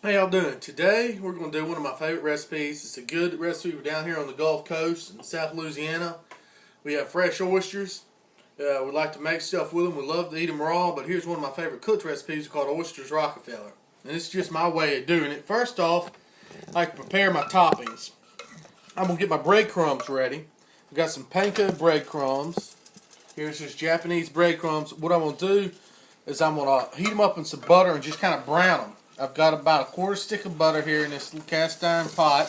How y'all doing? Today we're going to do one of my favorite recipes. It's a good recipe. We're down here on the Gulf Coast in South Louisiana. We have fresh oysters. We like to make stuff with them. We love to eat them raw, but here's one of my favorite cooked recipes called Oyster Rockefeller. And this is just my way of doing it. First off, I like to prepare my toppings. I'm going to get my breadcrumbs ready. I've got some panko breadcrumbs. Here's just Japanese breadcrumbs. What I'm going to do is I'm going to heat them up in some butter and just kind of brown them. I've got about a quarter stick of butter here in this little cast iron pot.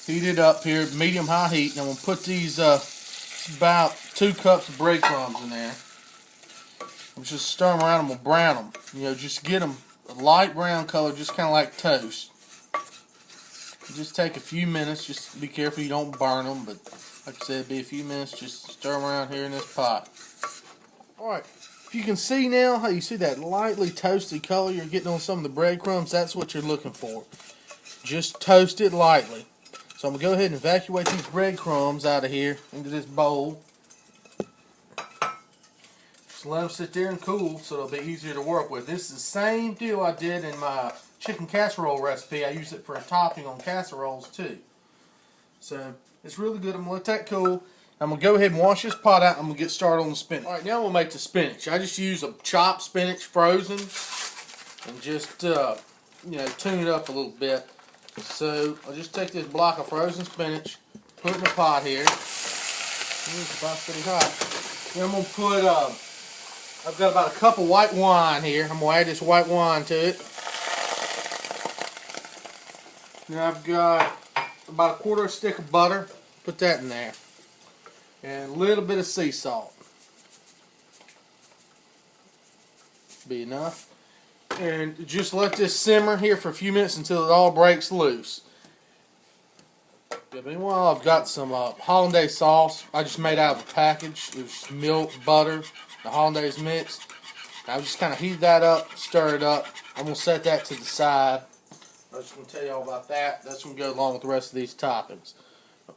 Heat it up here, medium-high heat, and I'm going to put these about 2 cups of breadcrumbs in there. I'm just stir them around. I'm going to brown them. You know, just get them a light brown color, just kind of like toast. Just take a few minutes. Just be careful you don't burn them, but like I said, it'll be a few minutes. Just stir them around here in this pot. Alright, if you can see now, how you see that lightly toasty color you're getting on some of the breadcrumbs, that's what you're looking for. Just toast it lightly. So I'm going to go ahead and evacuate these breadcrumbs out of here into this bowl. Just let them sit there and cool so it'll be easier to work with. This is the same deal I did in my chicken casserole recipe. I use it for a topping on casseroles too. So it's really good. I'm going to let that cool. I'm going to go ahead and wash this pot out and I'm going to get started on the spinach. Alright, now I'm going to make the spinach. I just use a chopped spinach frozen and just tune it up a little bit. So I'll just take this block of frozen spinach, put it in the pot here. It's about pretty hot. Then I'm going to put, I've got about a cup of white wine here. I'm going to add this white wine to it. Now I've got about a quarter stick of butter. Put that in there. And a little bit of sea salt. Be enough. And just let this simmer here for a few minutes until it all breaks loose. Meanwhile, I've got some hollandaise sauce I just made out of a package. It was milk, butter, the hollandaise mix. I'll just kind of heat that up, stir it up. I'm going to set that to the side. I'm just going to tell you all about that. That's going to go along with the rest of these toppings.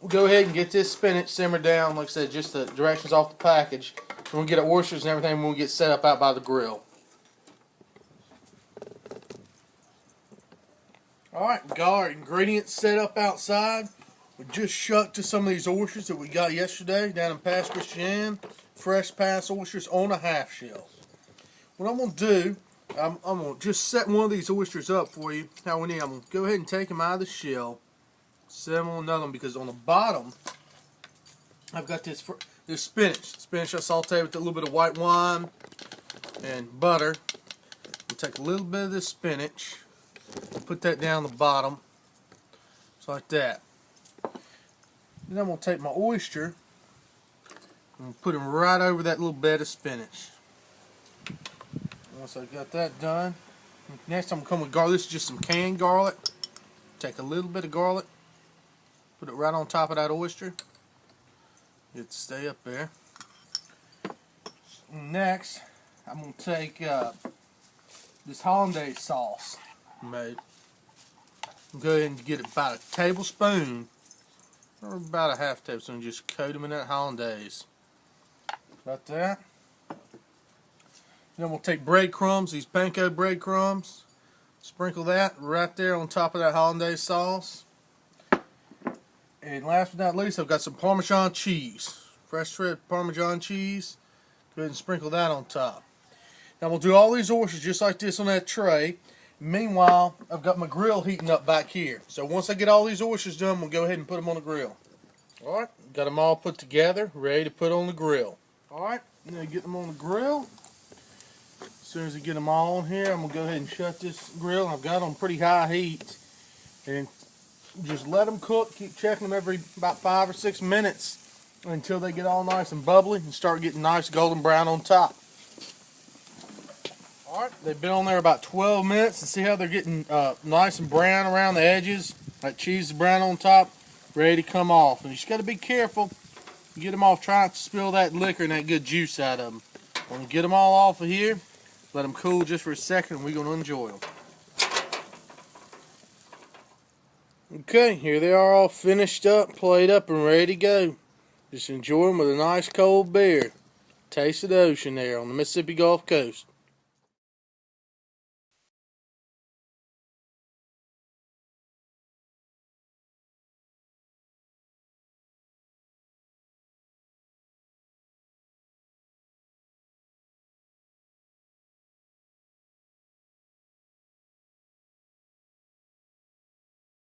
We'll go ahead and get this spinach simmered down. Like I said, just the directions off the package. And we'll get our oysters and everything when we get set up out by the grill. Alright, we got our ingredients set up outside. We just shucked to some of these oysters that we got yesterday down in Pass Christian. Fresh Pass oysters on a half shell. What I'm going to do, I'm going to just set one of these oysters up for you. How we need. I'm going to go ahead and take them out of the shell. Set them on another one because on the bottom, I've got this spinach. Spinach I saute with a little bit of white wine and butter. We'll take a little bit of this spinach. Put that down the bottom, just like that. Then I'm going to take my oyster and put them right over that little bed of spinach. Once I got that done, next I'm going to come with garlic. This is just some canned garlic. Take a little bit of garlic, put it right on top of that oyster. Get it to stay up there. Next, I'm going to take this hollandaise sauce made. Go ahead and get about a tablespoon or about a half tablespoon. Just coat them in that hollandaise. About that. Then we'll take breadcrumbs, these panko breadcrumbs. Sprinkle that right there on top of that hollandaise sauce. And last but not least, I've got some Parmesan cheese. Fresh shredded Parmesan cheese. Go ahead and sprinkle that on top. Now we'll do all these oysters just like this on that tray. Meanwhile, I've got my grill heating up back here. So once I get all these oysters done, we'll go ahead and put them on the grill. Alright, got them all put together, ready to put on the grill. Alright, now get them on the grill. As soon as I get them all on here, I'm going to go ahead and shut this grill. I've got them on pretty high heat. And just let them cook. Keep checking them every about 5 or 6 minutes until they get all nice and bubbly and start getting nice golden brown on top. Alright, they've been on there about 12 minutes and see how they're getting nice and brown around the edges. That cheese is brown on top, ready to come off. And you just got to be careful. You get them off, try not to spill that liquor and that good juice out of them. I'm going to get them all off of here, let them cool just for a second, and we're going to enjoy them. Okay, here they are all finished up, played up, and ready to go. Just enjoy them with a nice cold beer. Taste of the ocean there on the Mississippi Gulf Coast.